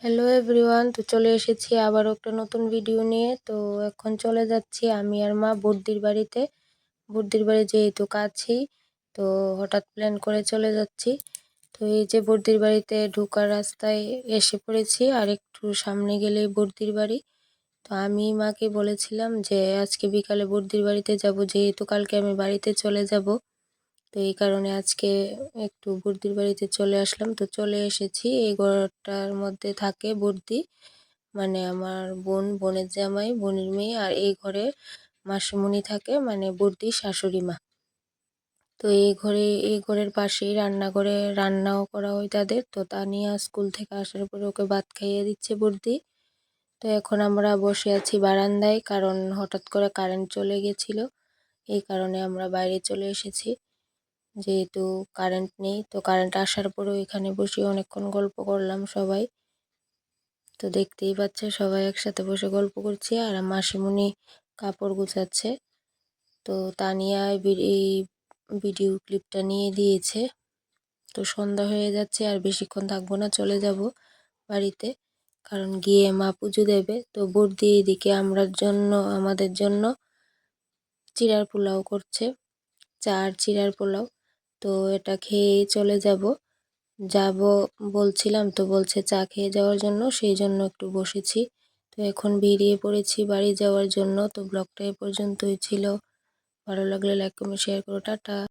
Hello everyone, তো চলে এসেছি আবারও একটা নতুন ভিডিও নিয়ে। তো এখন চলে যাচ্ছি আমি আর মা বর্দির বাড়িতে। বর্দির বাড়ি যেহেতু কাছেই, তো হঠাৎ প্ল্যান করে চলে যাচ্ছি। তো এই যে বর্দির বাড়িতে ঢোকার রাস্তায় এসে পড়েছি, আর একটু সামনে গেলেই বর্দির বাড়ি। তো আমি মাকে বলেছিলাম যে আজকে বিকালে বর্দির বাড়িতে যাব, যেহেতু কালকে আমি বাড়িতে চলে যাব। তো এই কারণে আজকে একটু বর্দির বাড়িতে চলে আসলাম। তো চলে এসেছি, এই ঘরটার মধ্যে থাকে বর্দি, মানে আমার বোনের জামাই, বোনের মেয়ে। আর এই ঘরে মাসিমণি থাকে, মানে বর্দির শাশুড়ি মা। তো এই ঘরের পাশেই রান্নাঘরে রান্নাও করা হয় তাদের। তো তানিয়া স্কুল থেকে আসার পরে ওকে ভাত খাইয়ে দিচ্ছে বর্দি। তো এখন আমরা বসে আছি বারান্দায়, কারণ হঠাৎ করে কারেন্ট চলে গেছিল। এই কারণে আমরা বাইরে চলে এসেছি, যেহেতু কারেন্ট নেই। তো কারেন্ট আসার পরেও এখানে বসে অনেকক্ষণ গল্প করলাম সবাই। তো দেখতেই পাচ্ছে সবাই একসাথে বসে গল্প করছি, আর মাসিমণি কাপড় গুছাচ্ছে। তো তানিয়া এই ভিডিও ক্লিপটা নিয়ে দিয়েছে। তো সন্ধ্যা হয়ে যাচ্ছে, আর বেশিক্ষণ থাকবো না, চলে যাব বাড়িতে, কারণ গিয়ে মা পুজো দেবে। তো বর্দি এদিকে আমাদের জন্য চিড়ার পোলাও করছে, চিড়ার পোলাও। তো এটা খেয়েই চলে যাব বলছিলাম, তো বলছে চা খেয়ে যাওয়ার জন্য, সেই জন্য একটু বসেছি। তো এখন বেরিয়ে পড়েছি বাড়ি যাওয়ার জন্য। তো ব্লগটা এ পর্যন্তই ছিল। ভালো লাগলে লাইক কমেন্ট শেয়ার করো। টাটা।